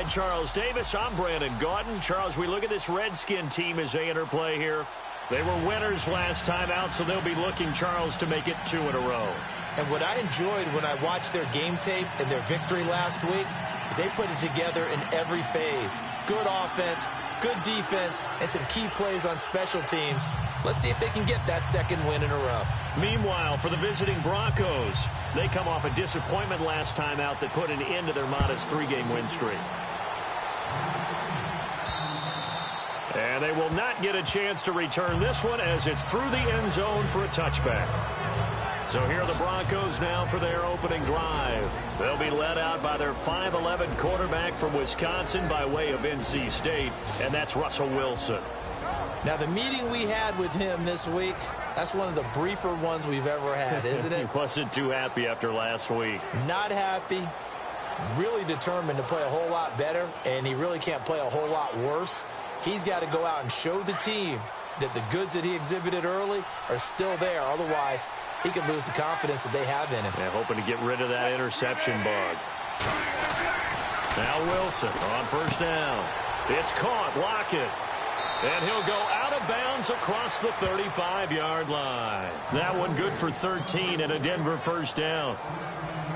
Alongside Charles Davis, I'm Brandon Gaudin. Charles, we look at this Redskin team as they interplay here. They were winners last time out, so they'll be looking, Charles, to make it 2 in a row. And what I enjoyed when I watched their game tape and their victory last week is they put it together in every phase. Good offense, good defense, and some key plays on special teams. Let's see if they can get that second win in a row. Meanwhile, for the visiting Broncos, they come off a disappointment last time out that put an end to their modest 3-game win streak. And they will not get a chance to return this one as it's through the end zone for a touchback. So here are the Broncos now for their opening drive. They'll be led out by their 5'11" quarterback from Wisconsin by way of NC State, and that's Russell Wilson. Now, the meeting we had with him this week, that's one of the briefer ones we've ever had, isn't it? He wasn't too happy after last week. Not happy. Really determined to play a whole lot better, and he really can't play a whole lot worse. He's got to go out and show the team that the goods that he exhibited early are still there. Otherwise, he could lose the confidence that they have in him. Yeah, hoping to get rid of that interception bug. Now Wilson on first down. It's caught. Lockett. And he'll go out of bounds across the 35-yard line. That one good for 13 and a Denver first down.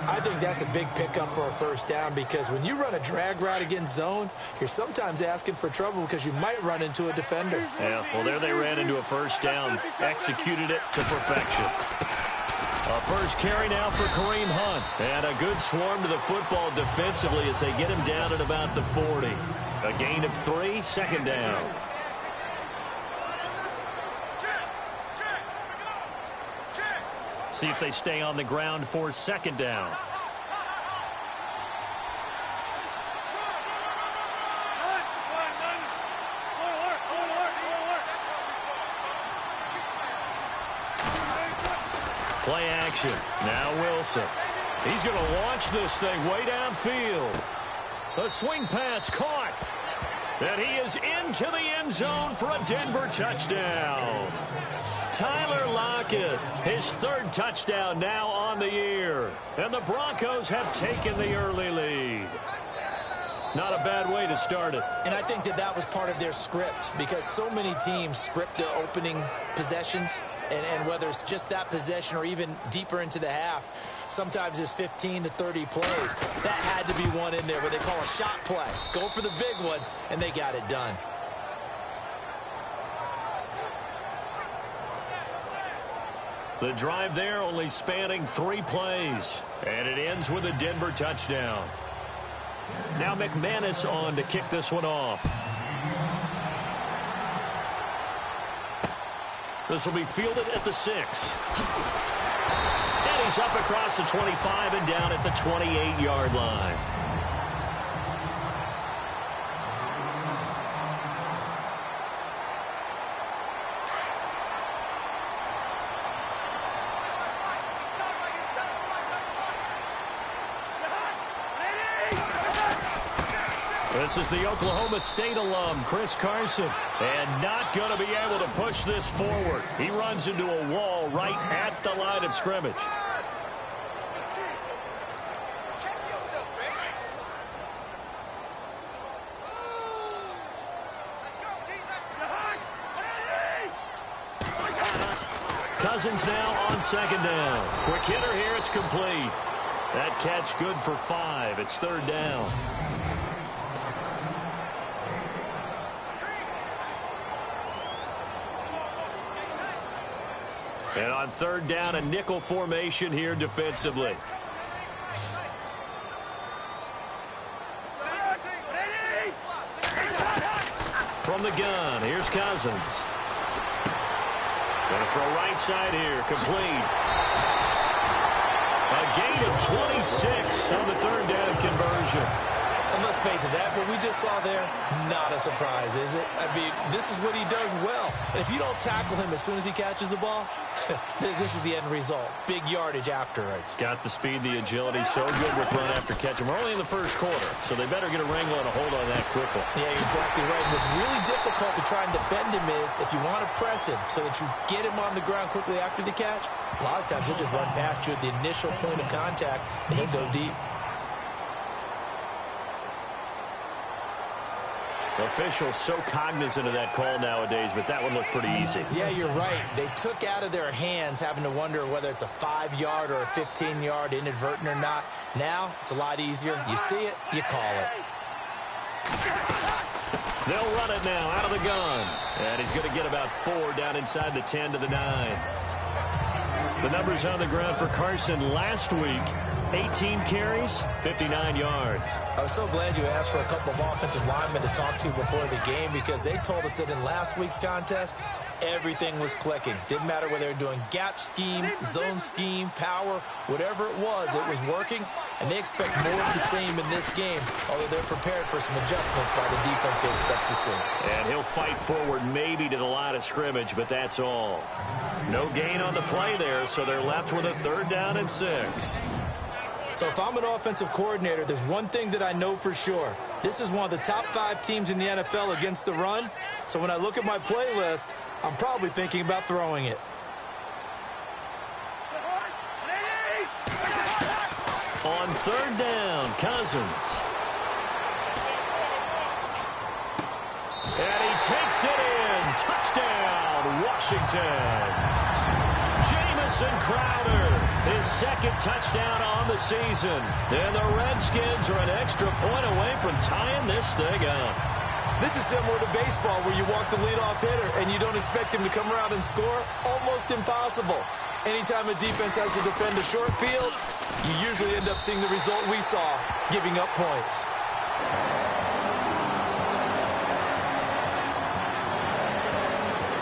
I think that's a big pickup for a first down because when you run a drag route against zone, you're sometimes asking for trouble because you might run into a defender. Yeah, well, there they ran into a first down, executed it to perfection. A first carry now for Kareem Hunt. And a good swarm to the football defensively as they get him down at about the 40. A gain of 3, second down. See if they stay on the ground for second down. Play action. Now Wilson. He's going to launch this thing way downfield. A swing pass caught. And he is into the end zone for a Denver touchdown. Tyler Lockett, his third touchdown now on the year. And the Broncos have taken the early lead. Not a bad way to start it. And I think that was part of their script because so many teams script their opening possessions. And whether it's just that possession or even deeper into the half, sometimes it's 15 to 30 plays. That had to be one in there where they call a shot play. Go for the big one, and they got it done. The drive there only spanning 3 plays. And it ends with a Denver touchdown. Now McManus on to kick this one off. This will be fielded at the 6. And he's up across the 25 and down at the 28-yard line. This is the Oklahoma State alum, Chris Carson, and not going to be able to push this forward. He runs into a wall right at the line of scrimmage. Cousins now on second down. Quick hitter here, it's complete. That catch good for 5. It's third down. And on third down, a nickel formation here defensively. From the gun, here's Cousins. Going to throw right side here, complete. A gain of 26 on the third down conversion. And let's face it, that what we just saw there, not a surprise, is it? I mean, this is what he does well. And if you don't tackle him as soon as he catches the ball, this is the end result. Big yardage afterwards. Got the speed, the agility, so good with run after catch. And we're only in the first quarter, so they better get a wrangle and a hold on that quickly. Yeah, you're exactly right. What's really difficult to try and defend him is if you want to press him so that you get him on the ground quickly after the catch, a lot of times he'll just run past you at the initial point of contact, and he'll go deep. Officials so cognizant of that call nowadays, but that one looked pretty easy. Yeah, you're right. They took out of their hands having to wonder whether it's a 5-yard or a 15-yard inadvertent or not. Now, it's a lot easier. You see it, you call it. They'll run it now out of the gun. And he's going to get about 4 down inside the 10 to the 9. The numbers on the ground for Carson last week. 18 carries, 59 yards. I was so glad you asked for a couple of offensive linemen to talk to before the game because they told us that in last week's contest, everything was clicking. Didn't matter whether they were doing gap scheme, zone scheme, power, whatever it was working. And they expect more of the same in this game, although they're prepared for some adjustments by the defense they expect to see. And he'll fight forward maybe to the line of scrimmage, but that's all. No gain on the play there, so they're left with a 3rd down and 6. So if I'm an offensive coordinator, there's one thing that I know for sure. This is one of the top 5 teams in the NFL against the run. So when I look at my playlist, I'm probably thinking about throwing it. On 3rd down, Cousins. And he takes it in. Touchdown, Washington. Jamison Crowder, his 2nd touchdown on the season. And the Redskins are an extra point away from tying this thing up. This is similar to baseball where you walk the leadoff hitter and you don't expect him to come around and score. Almost impossible. Anytime a defense has to defend a short field, you usually end up seeing the result we saw, giving up points.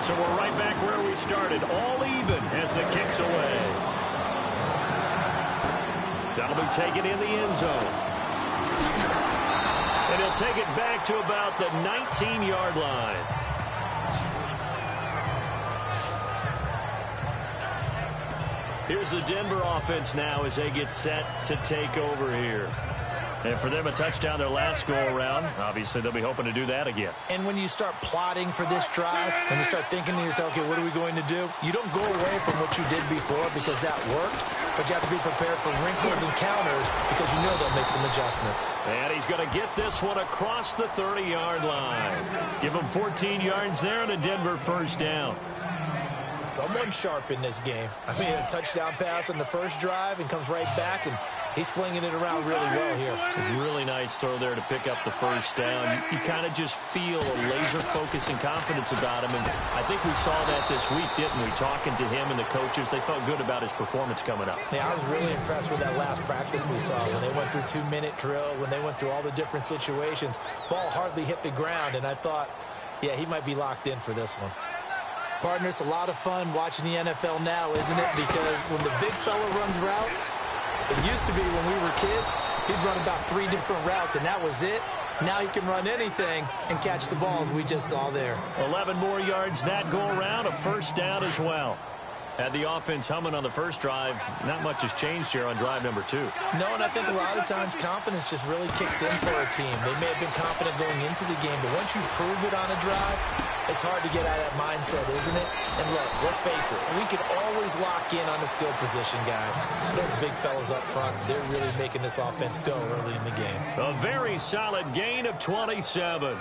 So we're right back where we started, all even as the kick's away. That'll be taken in the end zone. And he'll take it back to about the 19-yard line. Here's the Denver offense now as they get set to take over here. And for them, a touchdown their last go-around. Obviously, they'll be hoping to do that again. And when you start plotting for this drive, when you start thinking to yourself, okay, what are we going to do? You don't go away from what you did before because that worked, but you have to be prepared for wrinkles and counters because you know they'll make some adjustments. And he's going to get this one across the 30-yard line. Give him 14 yards there and a Denver 1st down. Someone sharp in this game. I mean, a touchdown pass on the first drive and comes right back, and he's flinging it around really well here. A really nice throw there to pick up the 1st down. You kind of just feel a laser focus and confidence about him, and I think we saw that this week, didn't we? Talking to him and the coaches, they felt good about his performance coming up. Yeah, I was really impressed with that last practice we saw when they went through 2-minute drill, when they went through all the different situations. Ball hardly hit the ground, and I thought, yeah, he might be locked in for this one. Partner, it's a lot of fun watching the NFL now, isn't it? Because when the big fella runs routes, it used to be when we were kids, he'd run about 3 different routes, and that was it. Now he can run anything and catch the balls we just saw there. 11 more yards that go around, a 1st down as well. Had the offense humming on the first drive. Not much has changed here on drive number 2. No, and I think a lot of times confidence just really kicks in for a team. They may have been confident going into the game, but once you prove it on a drive, it's hard to get out of that mindset, isn't it? And look, let's face it, we can always lock in on the skill position, guys. Those big fellas up front, they're really making this offense go early in the game. A very solid gain of 27.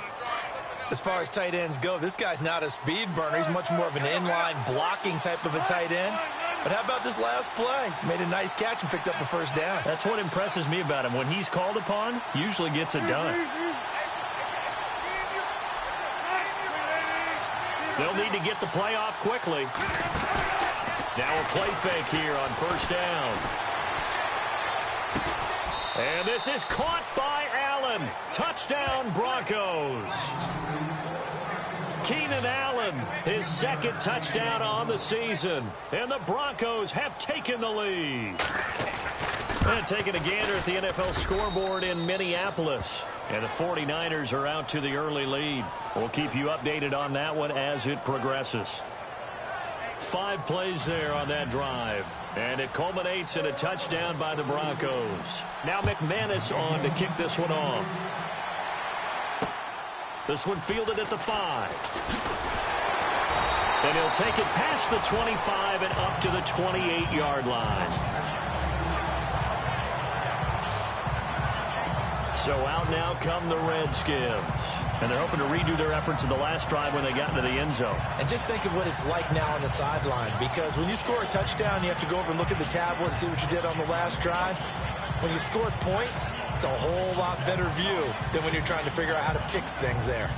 As far as tight ends go, this guy's not a speed burner. He's much more of an inline blocking type of a tight end. But how about this last play? Made a nice catch and picked up a 1st down. That's what impresses me about him. When he's called upon, usually gets it done. They'll need to get the play off quickly. Now a play fake here on 1st down. And this is caught by Allen. Touchdown, Broncos. Keenan Allen, his 2nd touchdown on the season. And the Broncos have taken the lead. And taking a gander at the NFL scoreboard in Minneapolis. And the 49ers are out to the early lead. We'll keep you updated on that one as it progresses. 5 plays there on that drive. And it culminates in a touchdown by the Broncos. Now McManus on to kick this one off. This one fielded at the 5. And he'll take it past the 25 and up to the 28-yard line. So out now come the Redskins. And they're hoping to redo their efforts in the last drive when they got into the end zone. And just think of what it's like now on the sideline, because when you score a touchdown, you have to go over and look at the tablet and see what you did on the last drive. When you scored points, it's a whole lot better view than when you're trying to figure out how to fix things there.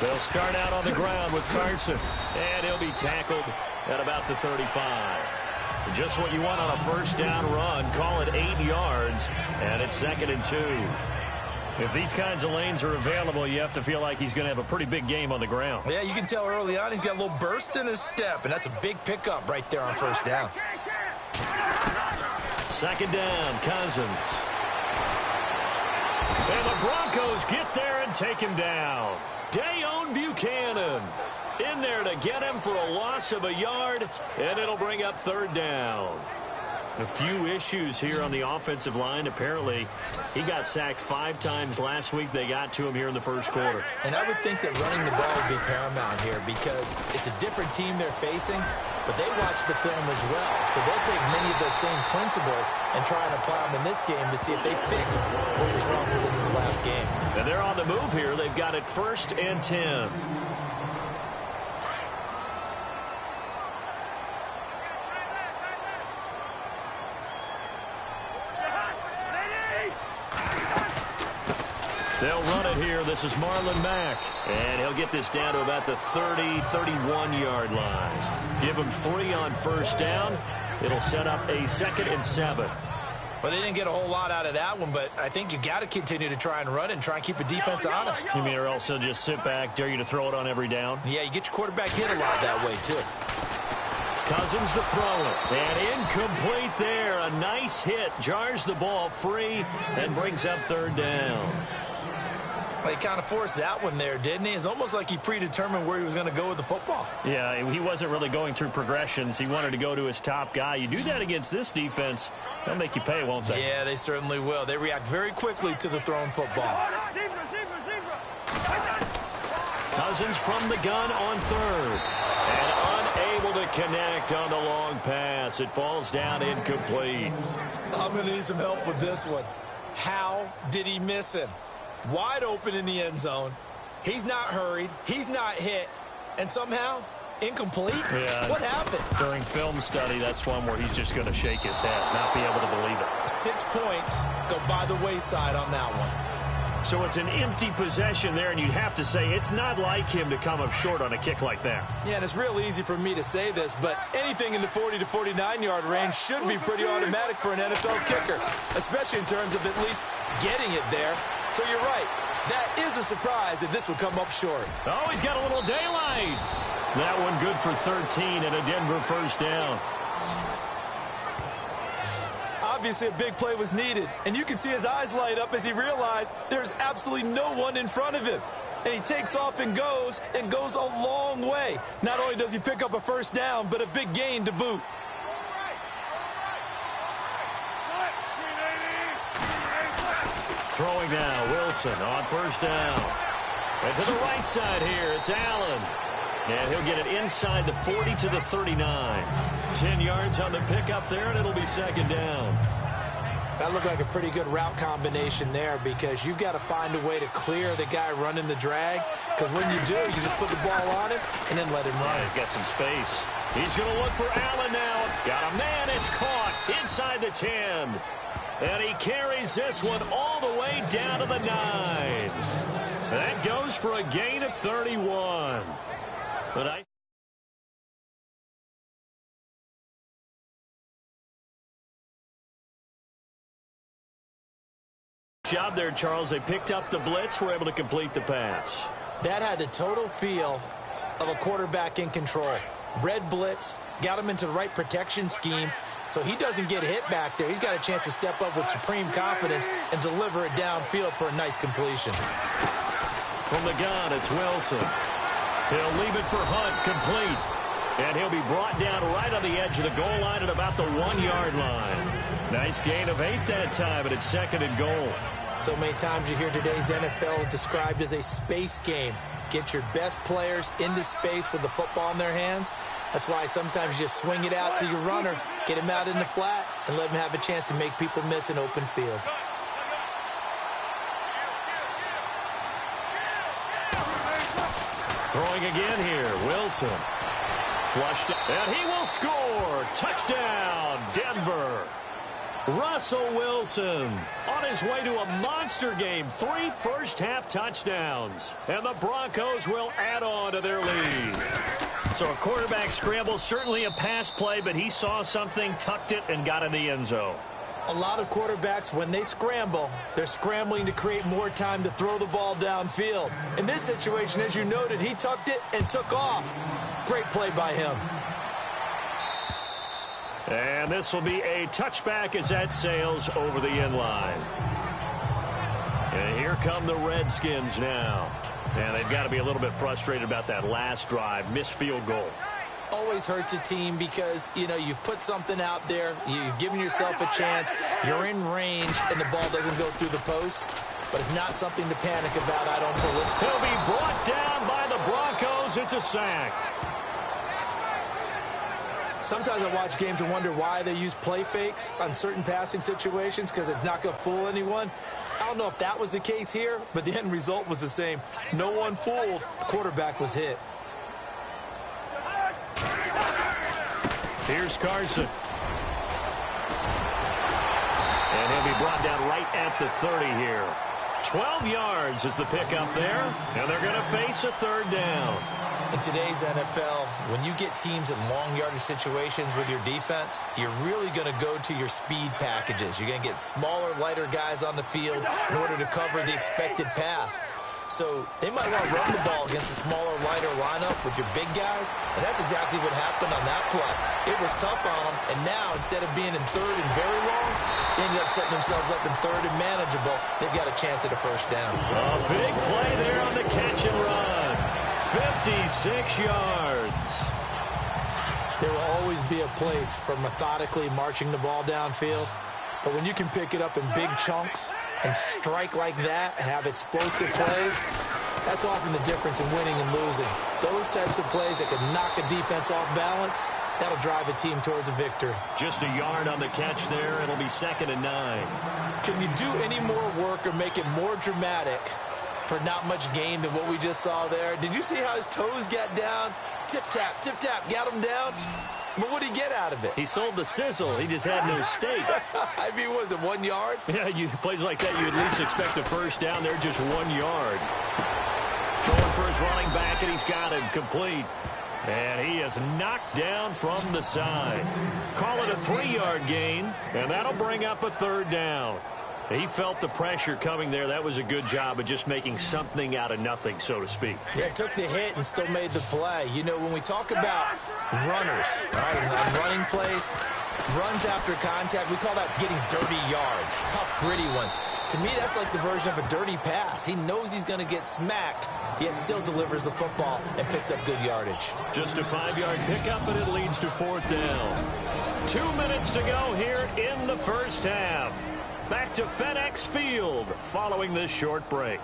They'll start out on the ground with Carson, and he'll be tackled at about the 35. Just what you want on a first down run. Call it 8 yards, and it's 2nd and 2. If these kinds of lanes are available, you have to feel like he's going to have a pretty big game on the ground. Yeah, you can tell early on he's got a little burst in his step, and that's a big pickup right there on first down. 2nd down, Cousins. And the Broncos get there and take him down. Dayon Buchanan in there to get him for a loss of a yard, and it'll bring up 3rd down. A few issues here on the offensive line. Apparently, he got sacked 5 times last week. They got to him here in the first quarter. And I would think that running the ball would be paramount here because it's a different team they're facing, but they watch the film as well. So they'll take many of those same principles and try and apply them in this game to see if they fixed what was wrong with them in the last game. And they're on the move here. They've got it 1st and 10. They'll run it here. This is Marlon Mack. And he'll get this down to about the 30-31-yard line. Give him 3 on first down. It'll set up a 2nd and 7. Well, they didn't get a whole lot out of that one, but I think you got to continue to try and run it and try and keep the defense honest. You mean or else they'll just sit back, dare you to throw it on every down? Yeah, you get your quarterback hit a lot that way, too. Cousins to throw it. And incomplete there. A nice hit. Jars the ball free and brings up 3rd down. Well, he kind of forced that one there, didn't he? It's almost like he predetermined where he was going to go with the football. Yeah, he wasn't really going through progressions. He wanted to go to his top guy. You do that against this defense, they'll make you pay, won't they? Yeah, they certainly will. They react very quickly to the thrown football. Cousins from the gun on 3rd. And unable to connect on the long pass. It falls down incomplete. I'm going to need some help with this one. How did he miss him? Wide open in the end zone. He's not hurried. He's not hit. And somehow, incomplete? Yeah. What happened? During film study, that's one where he's just going to shake his head, not be able to believe it. 6 points go by the wayside on that one. So it's an empty possession there, and you have to say it's not like him to come up short on a kick like that. Yeah, and it's real easy for me to say this, but anything in the 40 to 49-yard range should be pretty automatic for an NFL kicker, especially in terms of at least getting it there. So you're right. That is a surprise if this would come up short. Oh, he's got a little daylight. That one good for 13 and a Denver first down. Obviously, a big play was needed, and you can see his eyes light up as he realized there's absolutely no one in front of him. And he takes off and goes a long way. Not only does he pick up a first down, but a big gain to boot. Throwing now, Wilson on first down. And to the right side here, it's Allen. And he'll get it inside the 40 to the 39. 10 yards on the pickup there, and it'll be 2nd down. That looked like a pretty good route combination there because you've got to find a way to clear the guy running the drag. Because when you do, you just put the ball on him and then let him run. Yeah, he's got some space. He's going to look for Allen now. Got a man. It's caught inside the 10. And he carries this one all the way down to the 9. That goes for a gain of 31. But job there, Charles. They picked up the blitz, were able to complete the pass. That had the total feel of a quarterback in control. Red blitz, got him into the right protection scheme, so he doesn't get hit back there. He's got a chance to step up with supreme confidence and deliver it downfield for a nice completion. From the gun, it's Wilson. He'll leave it for Hunt, complete. And he'll be brought down right on the edge of the goal line at about the 1-yard line. Nice gain of 8 that time, and it's 2nd and goal. So many times you hear today's NFL described as a space game. get your best players into space with the football in their hands. That's why sometimes you just swing it out to your runner, get him out in the flat, and let him have a chance to make people miss an open field. Throwing again here, Wilson. Flushed, and he will score. Touchdown, Denver. Russell Wilson on his way to a monster game. 3 first-half touchdowns. And the Broncos will add on to their lead. So a quarterback scramble, certainly a pass play, but he saw something, tucked it, and got in the end zone. A lot of quarterbacks, when they scramble, they're scrambling to create more time to throw the ball downfield. In this situation, as you noted, he tucked it and took off. Great play by him. And this will be a touchback as that sails over the end line. And here come the Redskins now. And they've got to be a little bit frustrated about that last drive, missed field goal. Always hurts a team because, you know, you've put something out there, you've given yourself a chance, you're in range, and the ball doesn't go through the post. But it's not something to panic about, I don't believe. He'll be brought down by the Broncos. It's a sack. Sometimes I watch games and wonder why they use play fakes on certain passing situations, because it's not going to fool anyone. I don't know if that was the case here, but the end result was the same. No one fooled. The quarterback was hit. Here's Carson. And he'll be brought down right at the 30 here. 12 yards is the pickup there, and they're going to face a third down. In today's NFL, when you get teams in long yardage situations with your defense, you're really going to go to your speed packages. You're going to get smaller, lighter guys on the field in order to cover the expected pass. So they might want to run the ball against a smaller, lighter lineup with your big guys, and that's exactly what happened on that play. It was tough on them, and now instead of being in third and very long, they ended up setting themselves up in third and manageable. They've got a chance at a first down. A big play there on the catch and run. 56 yards. There will always be a place for methodically marching the ball downfield, but when you can pick it up in big chunks and strike like that, have explosive plays, that's often the difference in winning and losing. Those types of plays that can knock a defense off balance, that'll drive a team towards a victory. Just a yard on the catch there. It'll be 2nd and 9. Can you do any more work or make it more dramatic for not much gain than what we just saw there? Did you see how his toes got down? Tip-tap, got him down. But what did he get out of it? He sold the sizzle. He just had no steak. I mean, was it 1 yard? Yeah, plays like that, you at least expect a first down. They're just 1 yard. Throwing for his running back, and he's got him complete. And he is knocked down from the side. Call it a 3-yard gain, and that'll bring up a third down. He felt the pressure coming there. That was a good job of just making something out of nothing, so to speak. Yeah, took the hit and still made the play. You know, when we talk about runners, right, and running plays, runs after contact, we call that getting dirty yards, tough, gritty ones. To me, that's like the version of a dirty pass. He knows he's going to get smacked, yet still delivers the football and picks up good yardage. Just a 5-yard pickup, and it leads to 4th down. 2 minutes to go here in the first half. Back to FedEx Field following this short break.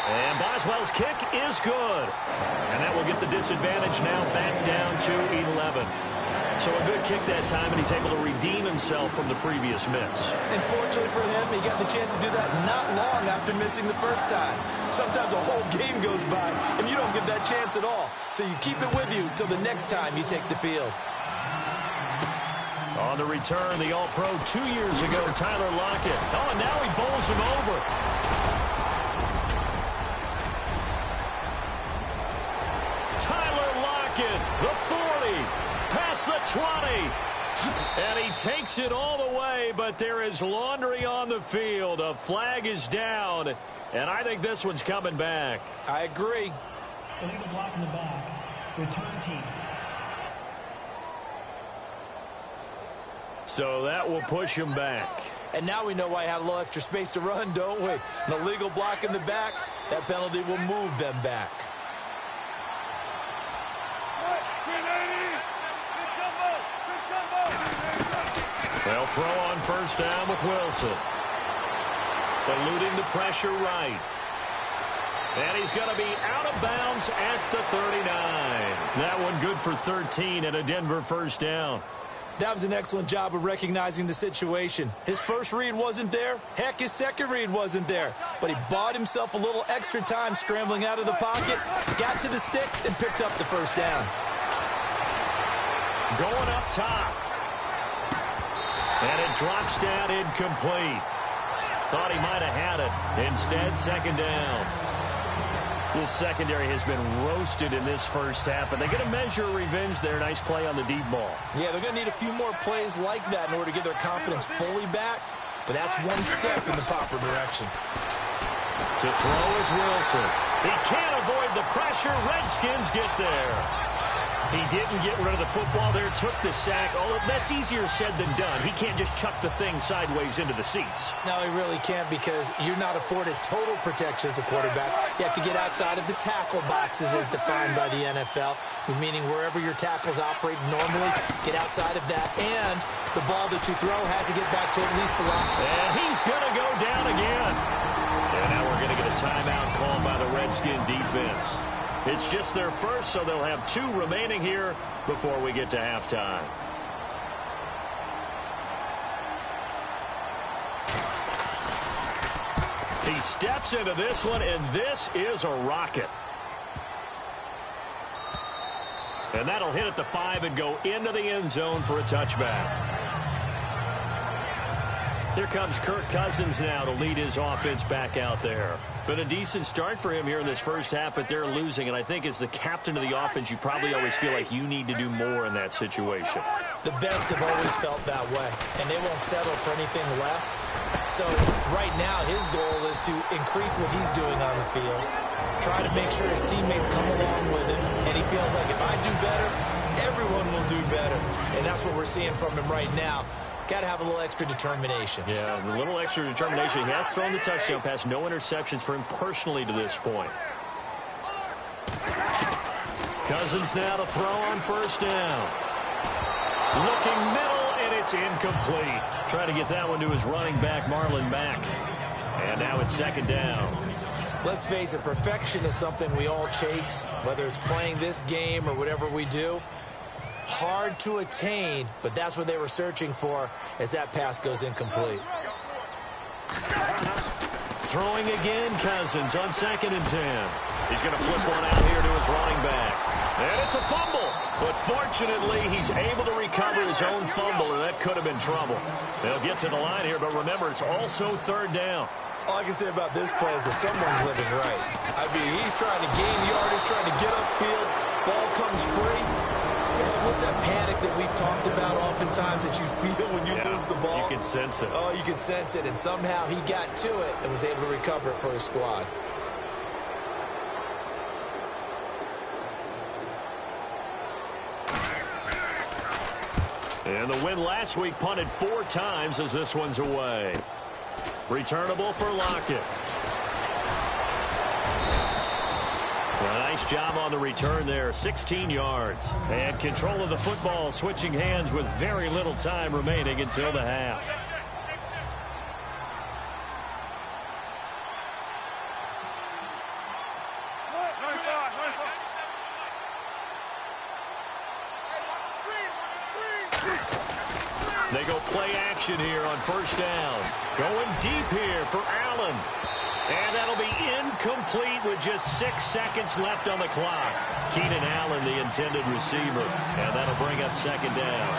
And Boswell's kick is good. And that will get the disadvantage now back down to 11. So a good kick that time, and he's able to redeem himself from the previous miss. And fortunately for him, he got the chance to do that not long after missing the first time. Sometimes a whole game goes by, and you don't get that chance at all. So you keep it with you till the next time you take the field. On the return, the All-Pro 2 years ago, Tyler Lockett. Oh, and now he bowls him over. Tyler Lockett, the 40. Past the 20. And he takes it all the way, but there is laundry on the field. A flag is down, and I think this one's coming back. I agree. Illegal block in the back. Return team. So that will push him back. And now we know why he had a little extra space to run, don't we? An illegal block in the back, that penalty will move them back. They'll throw on first down with Wilson. Eluding the pressure right. And he's going to be out of bounds at the 39. That one good for 13 and a Denver first down. That was an excellent job of recognizing the situation. His first read wasn't there. Heck, his second read wasn't there. But he bought himself a little extra time scrambling out of the pocket, got to the sticks, and picked up the first down. Going up top. And it drops down incomplete. Thought he might have had it. Instead, second down. This secondary has been roasted in this first half, but they're going to measure revenge there. Nice play on the deep ball. Yeah, they're going to need a few more plays like that in order to get their confidence fully back, but that's one step in the proper direction. To throw is Wilson. He can't avoid the pressure. Redskins get there. He didn't get rid of the football there, took the sack. Oh, that's easier said than done. He can't just chuck the thing sideways into the seats. No, he really can't because you're not afforded total protection as a quarterback. You have to get outside of the tackle boxes as defined by the NFL, meaning wherever your tackles operate normally, get outside of that. And the ball that you throw has to get back to at least the line. And he's going to go down again. And now we're going to get a timeout called by the Redskin defense. It's just their first, so they'll have 2 remaining here before we get to halftime. He steps into this one, and this is a rocket. And that'll hit at the 5 and go into the end zone for a touchback. Here comes Kirk Cousins now to lead his offense back out there. Been a decent start for him here in this first half, but they're losing. And I think as the captain of the offense, you probably always feel like you need to do more in that situation. The best have always felt that way, and they won't settle for anything less. So right now, his goal is to increase what he's doing on the field, try to make sure his teammates come along with him, and he feels like if I do better, everyone will do better. And that's what we're seeing from him right now. Got to have a little extra determination. Yeah, a little extra determination. He has thrown the touchdown pass. No interceptions for him personally to this point. Cousins now to throw on first down. Looking middle, and it's incomplete. Trying to get that one to his running back, Marlon Mack. And now it's second down. Let's face it, perfection is something we all chase, whether it's playing this game or whatever we do. Hard to attain, but that's what they were searching for as that pass goes incomplete. Throwing again, Cousins on 2nd and 10. He's going to flip one out here to his running back. And it's a fumble. But fortunately, he's able to recover his own fumble, and that could have been trouble. They'll get to the line here, but remember, it's also third down. All I can say about this play is that someone's living right. I mean, he's trying to gain yardage, trying to get upfield. Ball comes free. What's that panic that we've talked about oftentimes that you feel when you lose the ball? You can sense it. Oh, you can sense it, and somehow he got to it and was able to recover it for his squad. And the win last week punted 4 times as this one's away. Returnable for Lockett. A nice job on the return there, 16 yards. And control of the football, switching hands with very little time remaining until the half. They go play action here on first down. Going deep here for Allen. And that'll be incomplete with just 6 seconds left on the clock. Keenan Allen, the intended receiver. And that'll bring up second down.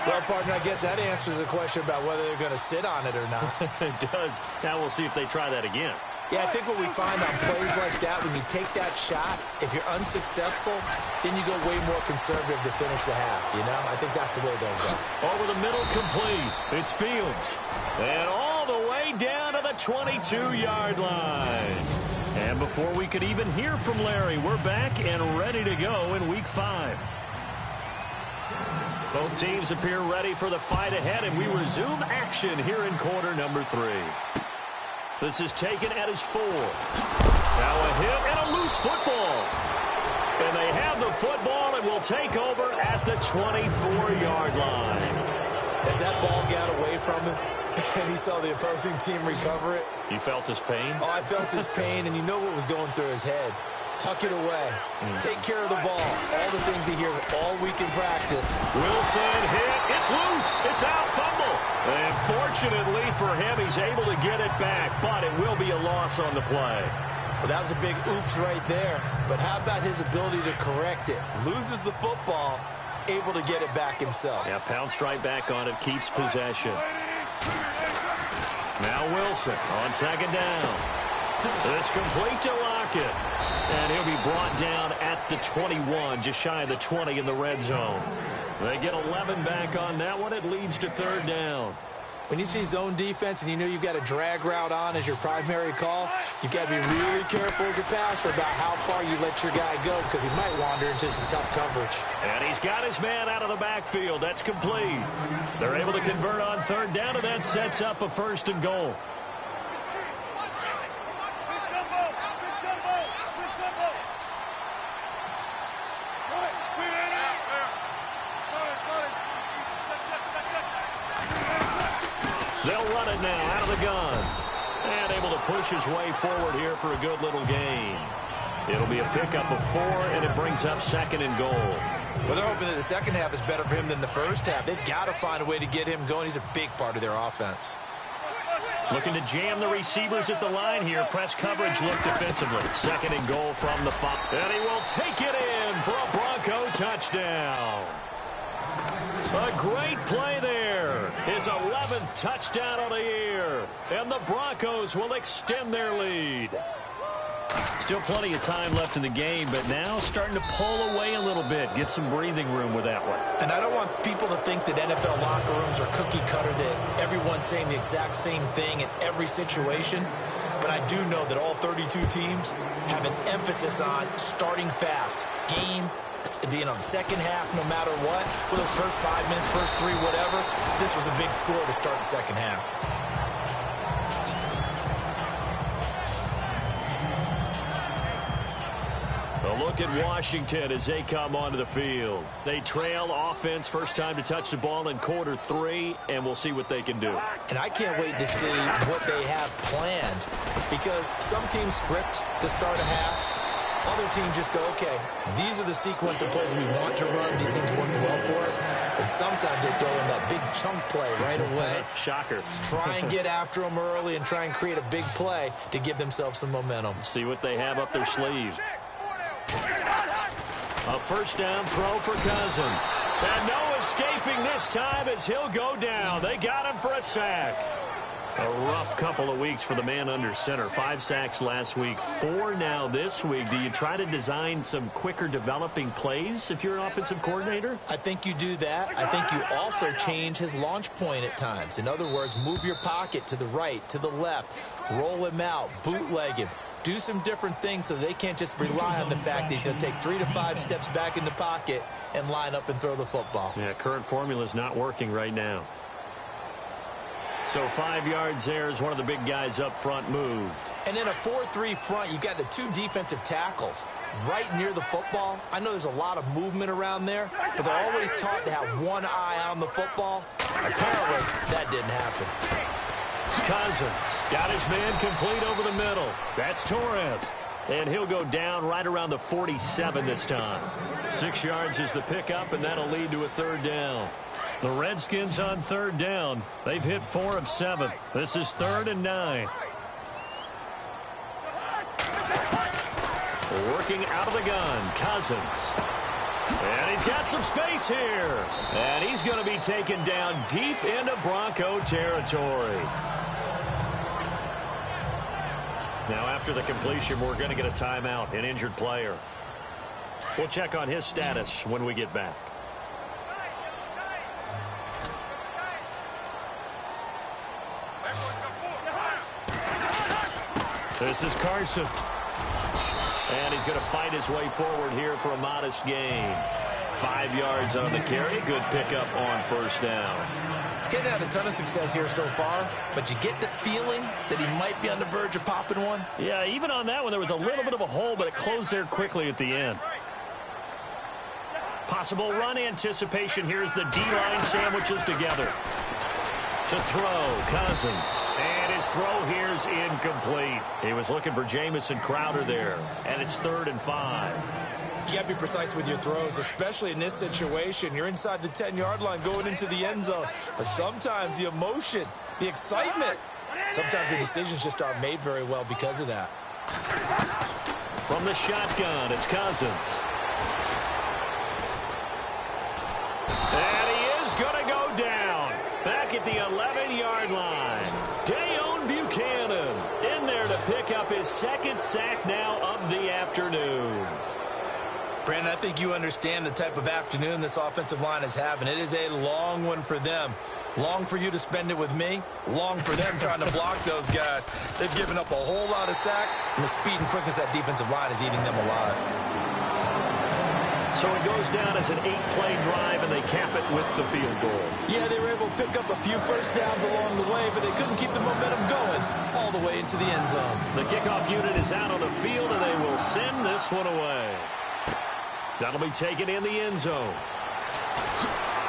Well, partner, I guess that answers the question about whether they're going to sit on it or not. It does. Now we'll see if they try that again. Yeah, I think what we find on plays like that, when you take that shot, if you're unsuccessful, then you go way more conservative to finish the half, you know? I think that's the way they'll go. Over the middle, complete. It's Fields. And all the way down to the 22-yard line. And before we could even hear from Larry, we're back and ready to go in Week 5. Both teams appear ready for the fight ahead, and we resume action here in quarter number 3. This is taken at his 4. Now a hit and a loose football. And they have the football and will take over at the 24-yard line. As that ball got away from him and he saw the opposing team recover it. You felt his pain? Oh, I felt his pain, and you know what was going through his head. Tuck it away. Take care of the ball. All the things he hears all week in practice. Wilson hit. It's loose. It's out. Fumble. And fortunately for him, he's able to get it back, but it will be a loss on the play. Well, that was a big oops right there. But how about his ability to correct it? Loses the football, able to get it back himself. Yeah, pounced right back on it, keeps possession. Now Wilson on second down. This complete to Lockett. And he'll be brought down at the 21, just shy of the 20 in the red zone. They get 11 back on that one. It leads to third down. When you see zone defense and you know you've got a drag route on as your primary call, you've got to be really careful as a passer about how far you let your guy go because he might wander into some tough coverage. And he's got his man out of the backfield. That's complete. They're able to convert on third down, and that sets up a first and goal. They'll run it now out of the gun. And able to push his way forward here for a good little gain. It'll be a pickup of 4, and it brings up second and goal. Well, they're hoping that the second half is better for him than the first half. They've got to find a way to get him going. He's a big part of their offense. Looking to jam the receivers at the line here. Press coverage look defensively. Second and goal from the 5. And he will take it in for a Bronco touchdown. A great play there. His 11th touchdown of the year. And the Broncos will extend their lead. Still plenty of time left in the game, but now starting to pull away a little bit. Get some breathing room with that one. And I don't want people to think that NFL locker rooms are cookie cutter, that everyone's saying the exact same thing in every situation. But I do know that all 32 teams have an emphasis on starting fast. Game, the second half, no matter what. Well, those first 5 minutes, first 3, whatever. This was a big score to start the second half. A look at Washington as they come onto the field. They trail offense, first time to touch the ball in quarter 3, and we'll see what they can do. And I can't wait to see what they have planned, because some teams script to start a half. Other teams just go, okay, these are the sequence of plays we want to run. These things worked well for us. And sometimes they throw in that big chunk play right away. Shocker. Try and get after them early and try and create a big play to give themselves some momentum. See what they have up their sleeve. A first down throw for Cousins. And no escaping this time as he'll go down. They got him for a sack. A rough couple of weeks for the man under center. 5 sacks last week, 4 now this week. Do you try to design some quicker developing plays if you're an offensive coordinator? I think you do that. I think you also change his launch point at times. In other words, move your pocket to the right, to the left, roll him out, bootleg him. Do some different things so they can't just rely on the fact that he's going to take 3 to 5 steps back in the pocket and line up and throw the football. Yeah, current formula is not working right now. So 5 yards there as one of the big guys up front moved. And in a 4-3 front, you got the 2 defensive tackles right near the football. I know there's a lot of movement around there, but they're always taught to have one eye on the football. Apparently, that didn't happen. Cousins got his man complete over the middle. That's Torres. And he'll go down right around the 47 this time. 6 yards is the pickup, and that'll lead to a third down. The Redskins on third down. They've hit 4 of 7. This is 3rd and 9. Working out of the gun, Cousins. And he's got some space here. And he's going to be taken down deep into Bronco territory. Now, after the completion, we're going to get a timeout, an injured player. We'll check on his status when we get back. This is Carson. And he's going to fight his way forward here for a modest gain. 5 yards on the carry. Good pickup on first down. Getting had a ton of success here so far, but you get the feeling that he might be on the verge of popping one. Yeah, even on that one, there was a little bit of a hole, but it closed there quickly at the end. Possible run anticipation. Here's the D-line sandwiches together. To throw, Cousins. And his throw here's incomplete. He was looking for Jamison Crowder there. And it's 3rd and 5. You got to be precise with your throws, especially in this situation. You're inside the 10-yard line going into the end zone. But sometimes the emotion, the excitement, sometimes the decisions just aren't made very well because of that. From the shotgun, it's Cousins. And he is going to go down. Back at the 11-yard line. Dayon Buchanan in there to pick up his 2nd sack now of the afternoon. Brandon, I think you understand the type of afternoon this offensive line is having. It is a long one for them. Long for you to spend it with me. Long for them trying to block those guys. They've given up a whole lot of sacks, and the speed and quickness of that defensive line is eating them alive. So it goes down as an 8-play drive, and they cap it with the field goal. Yeah, they were able to pick up a few first downs along the way, but they couldn't keep the momentum going all the way into the end zone. The kickoff unit is out on the field, and they will send this one away. That'll be taken in the end zone.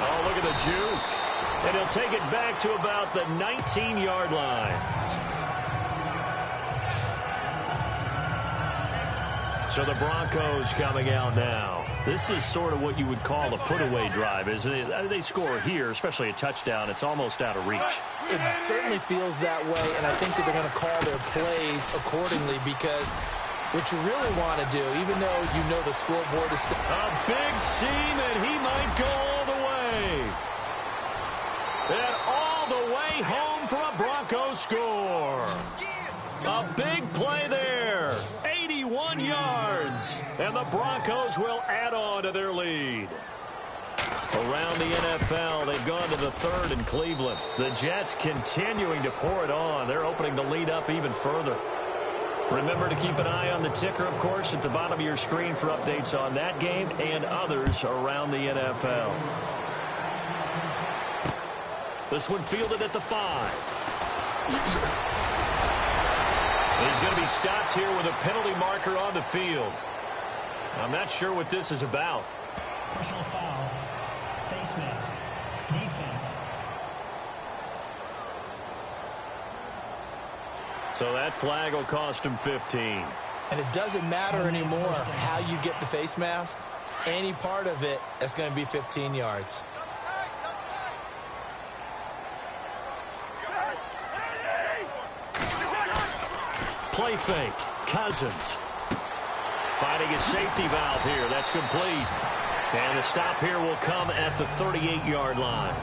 Oh, look at the juke. And he'll take it back to about the 19-yard line. So the Broncos coming out now. This is sort of what you would call a put-away drive, isn't it? They score here, especially a touchdown. It's almost out of reach. It certainly feels that way, and I think that they're going to call their plays accordingly because what you really want to do, even though you know the scoreboard is... A big seam, and he might go all the way. And all the way home for a Broncos score. A big play there. 81 yards. And the Broncos will add on to their lead. Around the NFL, they've gone to the 3rd in Cleveland. The Jets continuing to pour it on. They're opening the lead up even further. Remember to keep an eye on the ticker, of course, at the bottom of your screen for updates on that game and others around the NFL. This one fielded at the 5. He's going to be stopped here with a penalty marker on the field. I'm not sure what this is about. Personal foul. Face mask. Defense. So that flag will cost him 15. And it doesn't matter anymore how you get the face mask. Any part of it, that's going to be 15 yards. Play fake. Cousins. Finding his safety valve here. That's complete. And the stop here will come at the 38-yard line.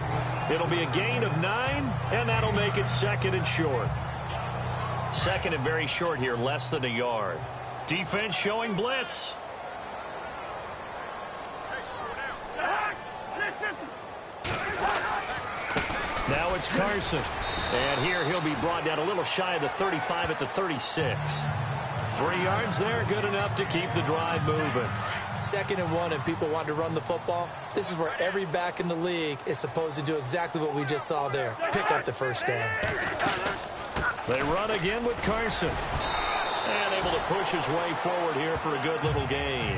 It'll be a gain of 9, and that'll make it 2nd and short. 2nd and very short here, less than a yard. Defense showing blitz. Now it's Carson. And here he'll be brought down a little shy of the 35 at the 36. 3 yards there, good enough to keep the drive moving. 2nd and 1 and people want to run the football. This is where every back in the league is supposed to do exactly what we just saw there. Pick up the first down. They run again with Carson. And able to push his way forward here for a good little gain.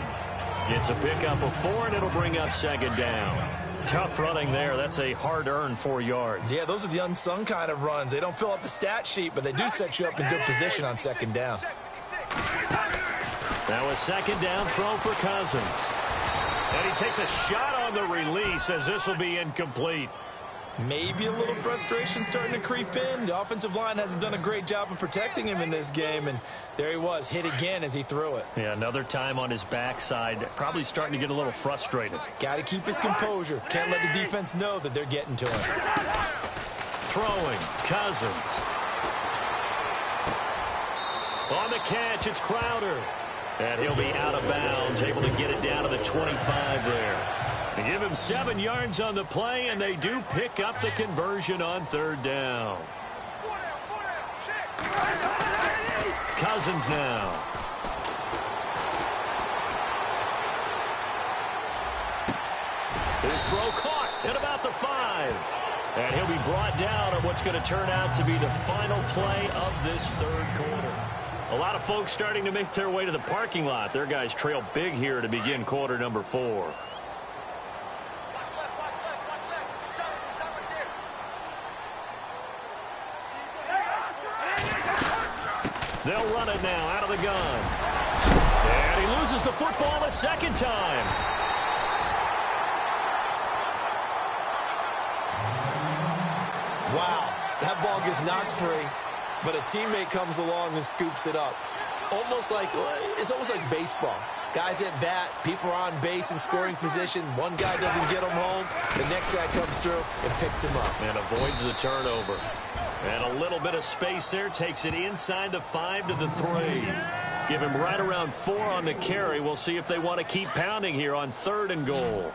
It's a pickup of 4, and it'll bring up 2nd down. Tough running there. That's a hard-earned 4 yards. Yeah, those are the unsung kind of runs. They don't fill up the stat sheet, but they do set you up in good position on 2nd down. Now a 2nd down throw for Cousins. And he takes a shot on the release as this will be incomplete. Maybe a little frustration starting to creep in. The offensive line hasn't done a great job of protecting him in this game, and there he was, hit again as he threw it. Yeah, another time on his backside, probably starting to get a little frustrated. Got to keep his composure. Can't let the defense know that they're getting to him. Throwing, Cousins. On the catch, it's Crowder. And he'll be out of bounds, able to get it down to the 25 there. They give him 7 yards on the play, and they do pick up the conversion on 3rd down. Cousins now. His throw caught at about the 5. And he'll be brought down on what's going to turn out to be the final play of this 3rd quarter. A lot of folks starting to make their way to the parking lot. Their guys trail big here to begin quarter number 4. They'll run it now out of the gun. And he loses the football a second time. Wow, that ball gets knocked free, but a teammate comes along and scoops it up. It's almost like baseball. Guys at bat, people are on base in scoring position. One guy doesn't get him home. The next guy comes through and picks him up. And avoids the turnover. And a little bit of space there. Takes it inside the 5 to the 3. Give him right around 4 on the carry. We'll see if they want to keep pounding here on 3rd and goal.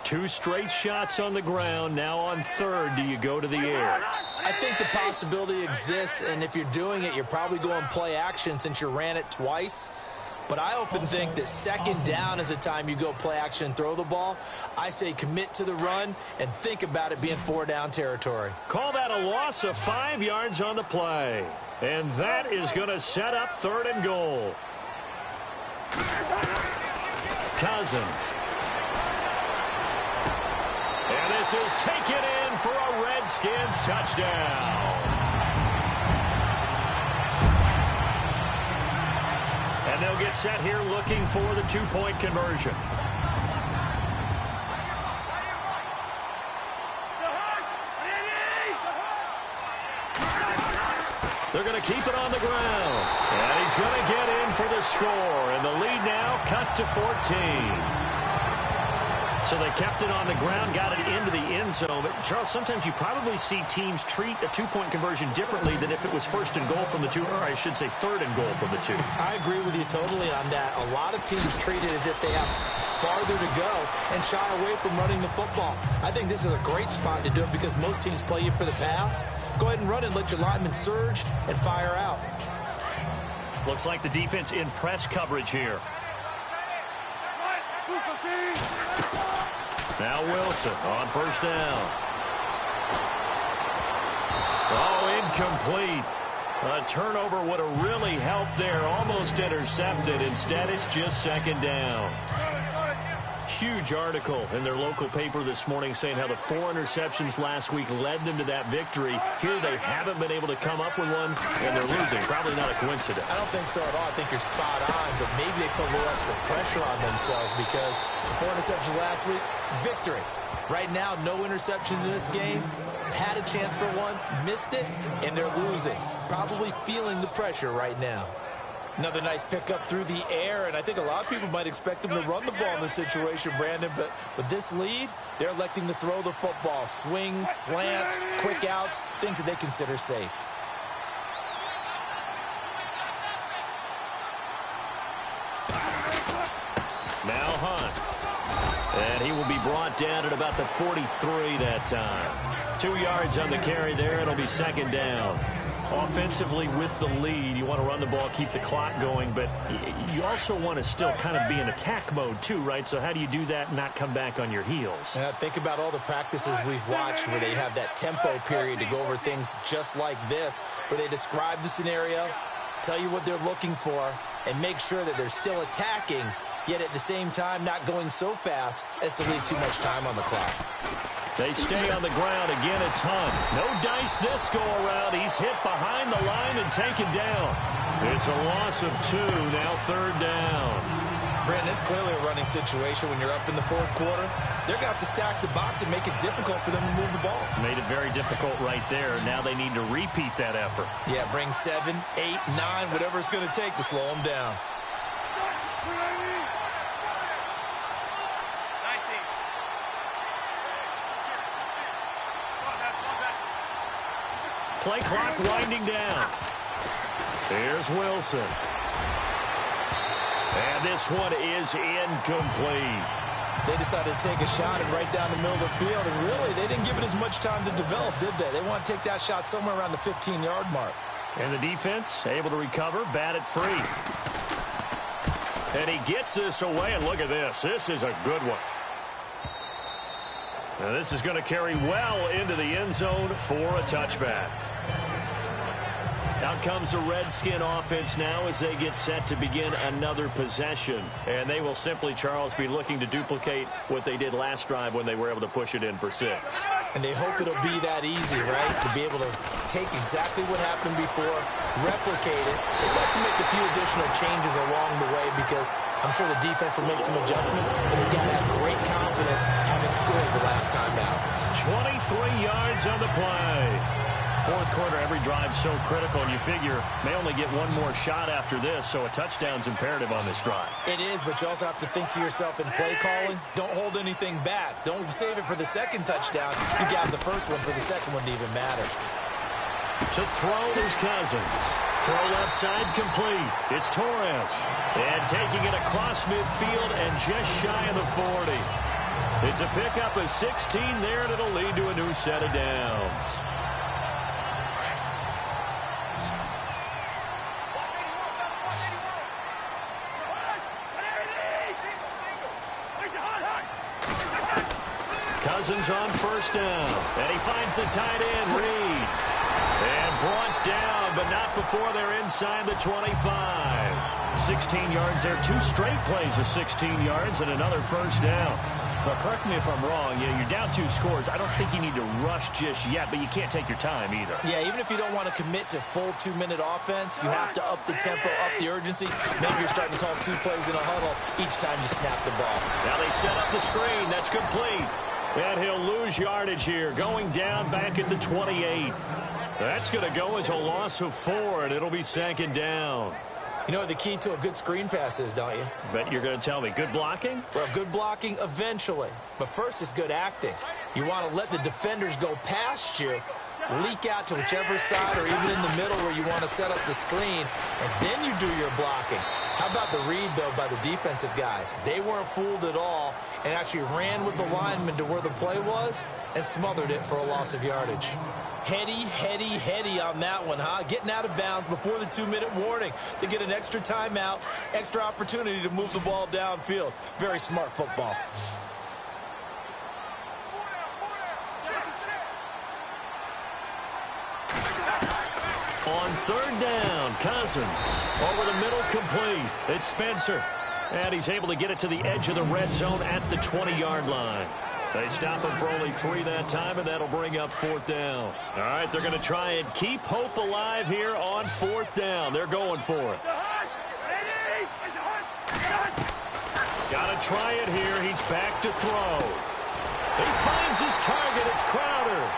2 straight shots on the ground. Now on 3rd, do you go to the air? I think the possibility exists, and if you're doing it, you're probably going play action since you ran it twice. But I often think that 2nd down is the time you go play action and throw the ball. I say commit to the run and think about it being 4-down territory. Call that a loss of 5 yards on the play. And that is going to set up 3rd and goal. Cousins. And this is taken in for a Redskins touchdown. And they'll get set here looking for the 2-point conversion. They're going to keep it on the ground. And he's going to get in for the score. And the lead now cut to 14. So they kept it on the ground, got it into the end zone. But, Charles, sometimes you probably see teams treat a 2-point conversion differently than if it was 1st and goal from the 2, or I should say 3rd and goal from the 2. I agree with you totally on that. A lot of teams treat it as if they have farther to go and shy away from running the football. I think this is a great spot to do it because most teams play you for the pass. Go ahead and run and let your linemen surge and fire out. Looks like the defense in press coverage here. Now Wilson on 1st down. Oh, incomplete. A turnover would have really helped there. Almost intercepted. Instead, it's just 2nd down. Huge article in their local paper this morning saying how the 4 interceptions last week led them to that victory. Here they haven't been able to come up with one, and they're losing. Probably not a coincidence. I don't think so at all. I think you're spot on, but maybe they put a little extra pressure on themselves because the 4 interceptions last week, victory. Right now, no interceptions in this game. Had a chance for one, missed it, and they're losing. Probably feeling the pressure right now. Another nice pickup through the air, and I think a lot of people might expect them to run the ball in this situation, Brandon, but with this lead, they're electing to throw the football. Swings, slants, quick outs, things that they consider safe. Now Hunt. And he will be brought down at about the 43 that time. 2 yards on the carry there. It'll be 2nd down. Offensively with the lead, you want to run the ball, keep the clock going, but you also want to still kind of be in attack mode too, right? So how do you do that and not come back on your heels? Think about all the practices we've watched where they have that tempo period to go over things just like this, where they describe the scenario, tell you what they're looking for, and make sure that they're still attacking, yet at the same time not going so fast as to leave too much time on the clock. They stay on the ground. Again, it's Hunt. No dice this go-around. He's hit behind the line and taken down. It's a loss of 2. Now 3rd down. Brandon, it's clearly a running situation when you're up in the 4th quarter. They're going to have to stack the box and make it difficult for them to move the ball. Made it very difficult right there. Now they need to repeat that effort. Yeah, bring 7, 8, 9, whatever it's going to take to slow them down. Play clock winding down. Here's Wilson. And this one is incomplete. They decided to take a shot and right down the middle of the field, and really, they didn't give it as much time to develop, did they? They want to take that shot somewhere around the 15-yard mark. And the defense able to recover, bat it free. And he gets this away, and look at this. This is a good one. Now this is going to carry well into the end zone for a touchback. Out comes the Redskin offense now as they get set to begin another possession. And they will simply, Charles, be looking to duplicate what they did last drive when they were able to push it in for 6. And they hope it'll be that easy, right? To be able to take exactly what happened before, replicate it. They'd like to make a few additional changes along the way because I'm sure the defense will make some adjustments, but they've got to have great confidence having scored the last time out. 23 yards on the play. Fourth quarter, every drive so critical, and you figure may only get one more shot after this, so a touchdown's imperative on this drive. It is, but you also have to think to yourself in play calling, don't hold anything back. Don't save it for the second touchdown. You got the first one for the second one to even matter. To throw is Cousins. Throw left side complete. It's Torres. And taking it across midfield and just shy of the 40. It's a pickup of 16 there, and it'll lead to a new set of downs. Cousins on first down, and he finds the tight end, Reed. And brought down, but not before they're inside the 25. 16 yards there, 2 straight plays of 16 yards and another first down. Well, correct me if I'm wrong. Yeah, you're down 2 scores. I don't think you need to rush just yet, but you can't take your time either. Yeah, even if you don't want to commit to full 2-minute offense, you have to up the tempo, up the urgency. Maybe you're starting to call 2 plays in a huddle each time you snap the ball. Now they set up the screen. That's complete. And he'll lose yardage here, going down back at the 28. That's going to go as a loss of 4, and it'll be second down. You know what the key to a good screen pass is, don't you? Bet you're going to tell me. Good blocking? Well, good blocking eventually. But first is good acting. You want to let the defenders go past you, leak out to whichever side or even in the middle where you want to set up the screen, and then you do your blocking. How about the read, though, by the defensive guys? They weren't fooled at all and actually ran with the lineman to where the play was and smothered it for a loss of yardage. Heady on that one, huh? Getting out of bounds before the 2-minute warning. They get an extra timeout, extra opportunity to move the ball downfield. Very smart football. On third down, Cousins over the middle, complete. It's Spencer, and he's able to get it to the edge of the red zone at the 20-yard line. They stop him for only 3 that time, and that'll bring up fourth down. All right, they're going to try and keep hope alive here on fourth down. They're going for it. Got to try it here. He's back to throw. He finds his target. It's Crowder.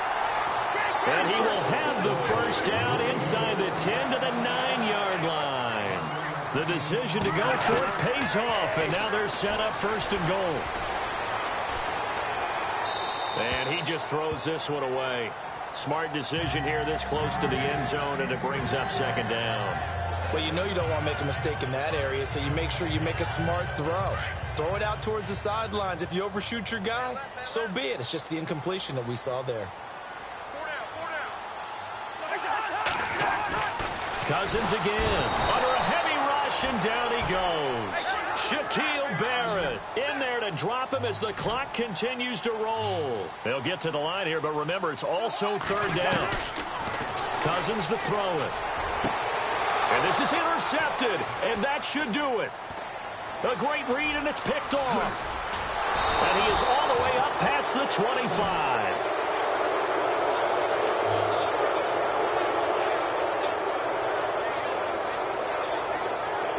And he will have the first down inside the 10 to the 9-yard line. The decision to go for it pays off, and now they're set up first and goal. And he just throws this one away. Smart decision here this close to the end zone, and it brings up second down. Well, you know you don't want to make a mistake in that area, so you make sure you make a smart throw. Throw it out towards the sidelines. If you overshoot your guy, so be it. It's just the incompletion that we saw there. Cousins again. Under a heavy rush, and down he goes. Shaquille Barrett in there to drop him as the clock continues to roll. They'll get to the line here, but remember, it's also third down. Cousins to throw it. And this is intercepted, and that should do it. A great read, and it's picked off. And he is all the way up past the 25.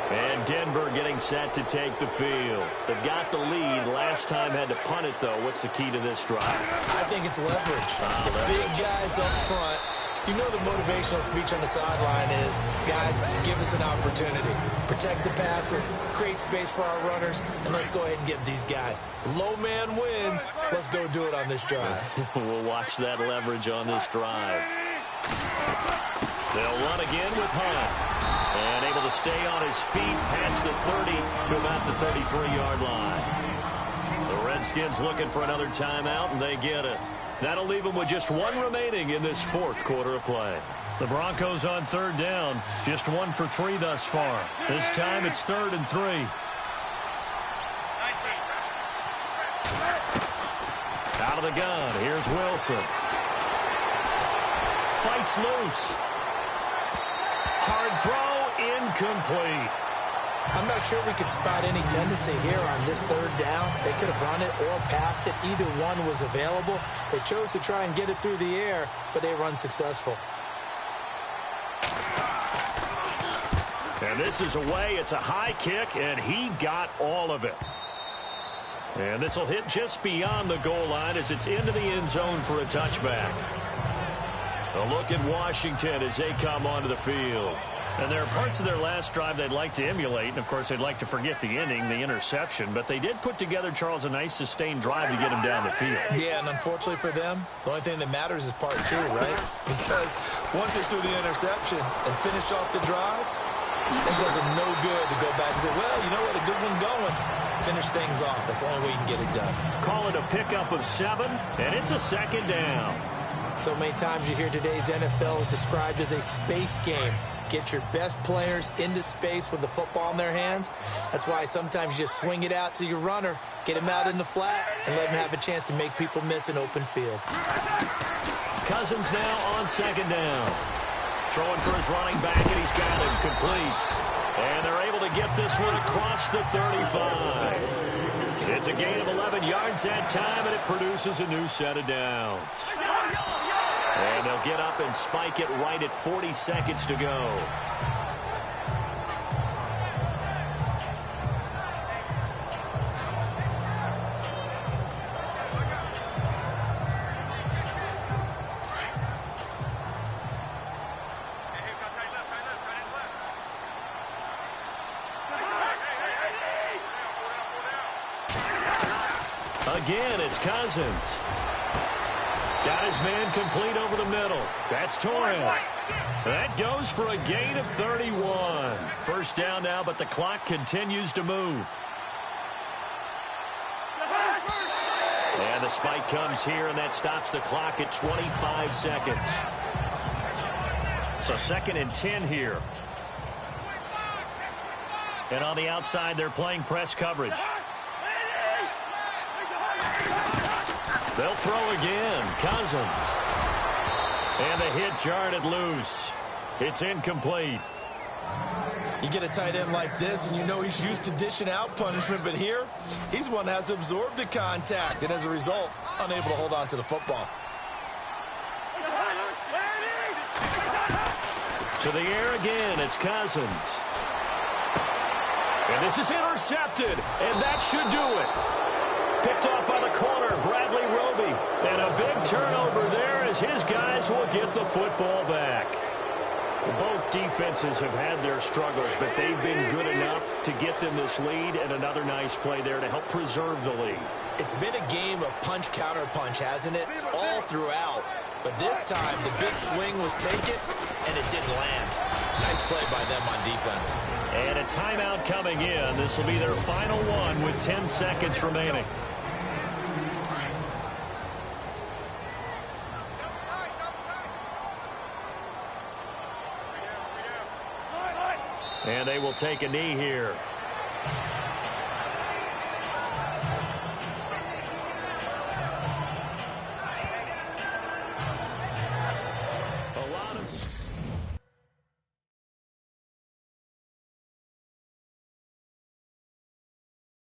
And Denver getting set to take the field. They've got the lead. Last time had to punt it, though. What's the key to this drive? I think it's leverage. Big guys up front. You know the motivational speech on the sideline is, guys, give us an opportunity. Protect the passer, create space for our runners, and let's go ahead and get these guys. Low man wins. Let's go do it on this drive. We'll watch that leverage on this drive. They'll run again with Hunt. And able to stay on his feet past the 30 to about the 33-yard line. The Redskins looking for another timeout, and they get it. That'll leave them with just 1 remaining in this fourth quarter of play. The Broncos on third down, just 1 for 3 thus far. This time it's 3rd and 3. Out of the gun, here's Wilson. Fights loose. Hard throw, incomplete. I'm not sure we could spot any tendency here on this third down. They could have run it or passed it. Either one was available. They chose to try and get it through the air, but they were unsuccessful. And this is away. It's a high kick, and he got all of it. And this will hit just beyond the goal line as it's into the end zone for a touchback. A look at Washington as they come onto the field. And there are parts of their last drive they'd like to emulate. And, of course, they'd like to forget the ending, the interception. But they did put together, Charles, a nice sustained drive to get him down the field. Yeah, and unfortunately for them, the only thing that matters is part two, right? Because once they threw the interception and finished off the drive, it does them no good to go back and say, well, you know what, a good one going. Finish things off. That's the only way you can get it done. Call it a pickup of 7, and it's a second down. So many times you hear today's NFL described as a space game. Get your best players into space with the football in their hands. That's why sometimes you just swing it out to your runner, get him out in the flat, and let him have a chance to make people miss an open field. Cousins now on second down. Throwing for his running back, and he's got him complete. And they're able to get this one across the 35. It's a gain of 11 yards that time, and it produces a new set of downs. And they'll get up and spike it right at 40 seconds to go. Again, it's Cousins. Got his man complete over the middle. That's Torres. That goes for a gain of 31. First down now, but the clock continues to move. And the spike comes here, and that stops the clock at 25 seconds. So 2nd and 10 here. And on the outside, they're playing press coverage. They'll throw again. Cousins. And the hit jarred it loose. It's incomplete. You get a tight end like this, and you know he's used to dishing out punishment, but here, he's the one that has to absorb the contact, and as a result, unable to hold on to the football. To the air again, it's Cousins. And this is intercepted, and that should do it. Picked off by the corner, Bradley Roby. And a big turnover there as his guys will get the football back. Both defenses have had their struggles, but they've been good enough to get them this lead, and another nice play there to help preserve the lead. It's been a game of punch-counter-punch, hasn't it? All throughout. But this time, the big swing was taken, and it didn't land. Nice play by them on defense. And a timeout coming in. This will be their final one with 10 seconds remaining. And they will take a knee here.